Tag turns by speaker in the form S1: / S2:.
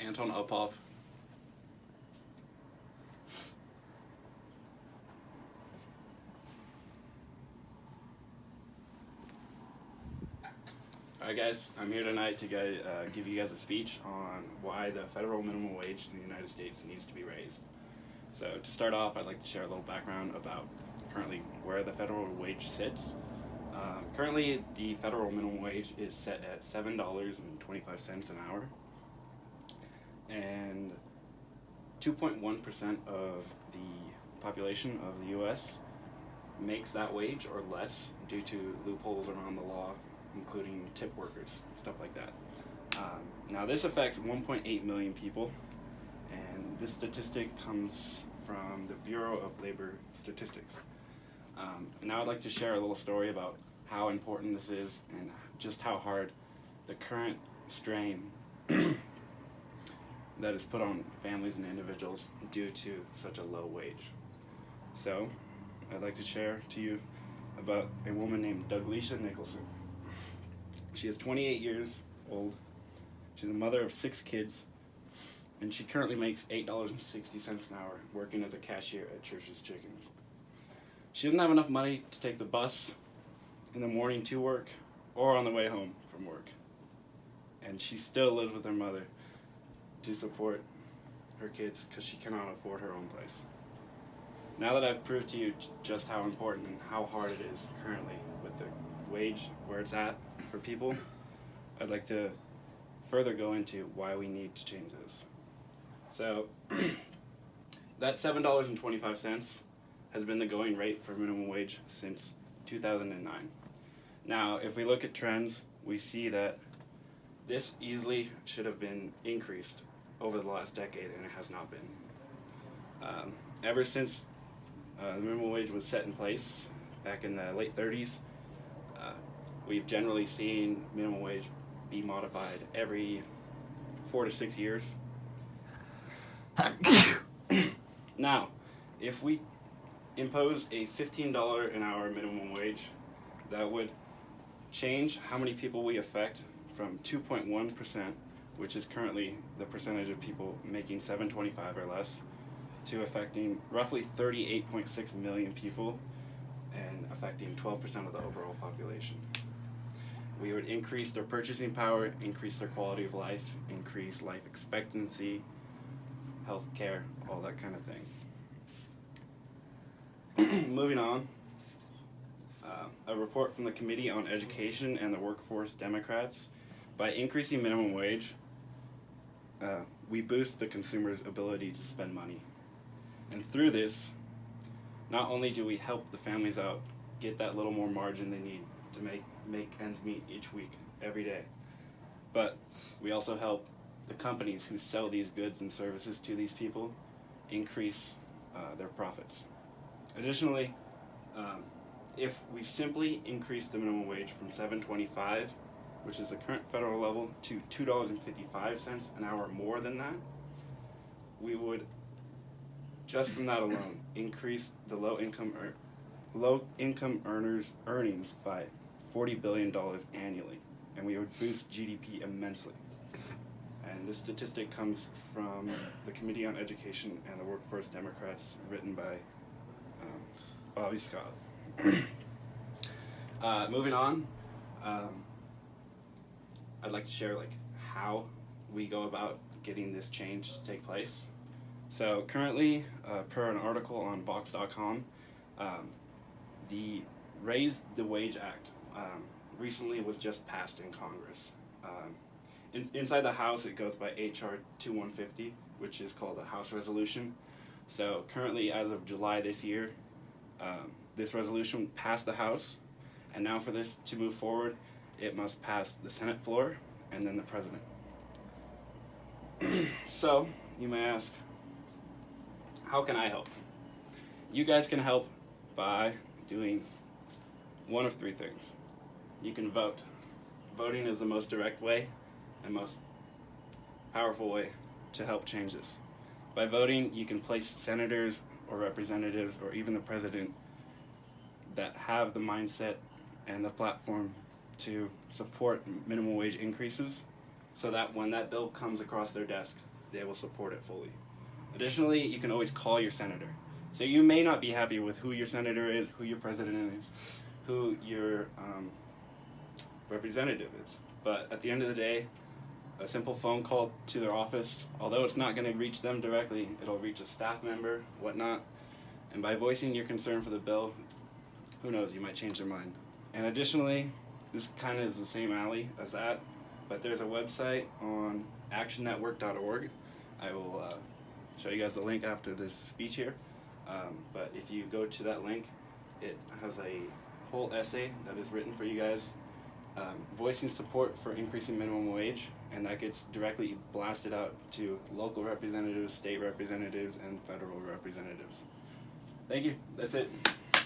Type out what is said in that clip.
S1: Anton Uphoff. Alright guys, I'm here tonight to give you guys a speech on why the federal minimum wage in the United States needs to be raised. So to start off, I'd like to share a little background about currently where the federal wage sits. Currently, the federal minimum wage is set at $7.25 an hour, and 2.1% of the population of the U.S. makes that wage or less due to loopholes around the law, including tip workers, stuff like that. Now this affects 1.8 million people, and this statistic comes from the Bureau of Labor Statistics. Now I'd like to share a little story about how important this is and just how hard the current strain that is put on families and individuals due to such a low wage. So I'd like to share to you about a woman named Douglasha Nicholson. She is 28 years old. She's a mother of 6 kids, and she currently makes $8.60 an hour working as a cashier at Church's Chickens. She doesn't have enough money to take the bus in the morning to work or on the way home from work. And she still lives with her mother to support her kids because she cannot afford her own place. Now that I've proved to you just how important and how hard it is currently with the wage where it's at for people, I'd like to further go into why we need to change this. So that $7.25 has been the going rate for minimum wage since 2009. Now, if we look at trends, we see that this easily should have been increased over the last decade, and it has not been. Ever since the minimum wage was set in place back in the late 30s, we've generally seen minimum wage be modified every 4 to 6 years. Now, if we impose a $15 an hour minimum wage, that would change how many people we affect from 2.1%, which is currently the percentage of people making $7.25 or less, to affecting roughly 38.6 million people and affecting 12% of the overall population. We would increase their purchasing power, increase their quality of life, increase life expectancy, health care, all that kind of thing. Moving on, a report from the Committee on Education and the Workforce Democrats: by increasing minimum wage, we boost the consumer's ability to spend money. And through this, not only do we help the families out get that little more margin they need to make ends meet each week, every day, but we also help the companies who sell these goods and services to these people increase their profits. Additionally, if we simply increase the minimum wage from $7.25, which is the current federal level, to $2.55 an hour more than that, we would, just from that alone, increase the low-income earners' earnings by $40 billion annually, and we would boost GDP immensely. And this statistic comes from the Committee on Education and the Workforce Democrats, written by Bobby Scott. Moving on, I'd like to share how we go about getting this change to take place. So currently, per an article on Vox.com, the Raise the Wage Act recently was just passed in Congress. Inside the House, it goes by H.R. 2150, which is called a House resolution. So currently, as of July this year, this resolution passed the House, and now for this to move forward, it must pass the Senate floor and then the President. So, you may ask, how can I help? You guys can help by doing one of 3 things. You can vote. Voting is the most direct way and most powerful way to help change this. By voting, you can place senators or representatives or even the president that have the mindset and the platform to support minimum wage increases, so that when that bill comes across their desk, they will support it fully. Additionally, you can always call your senator. So you may not be happy with who your senator is, who your president is, who your representative is. But at the end of the day, a simple phone call to their office, although it's not going to reach them directly, it'll reach a staff member, whatnot. And by voicing your concern for the bill, who knows, you might change their mind. And additionally, this kind of is the same alley as that, but there's a website on actionnetwork.org. I will show you guys the link after this speech here. But if you go to that link, it has a whole essay that is written for you guys voicing support for increasing minimum wage, and that gets directly blasted out to local representatives, state representatives, and federal representatives. Thank you. That's it.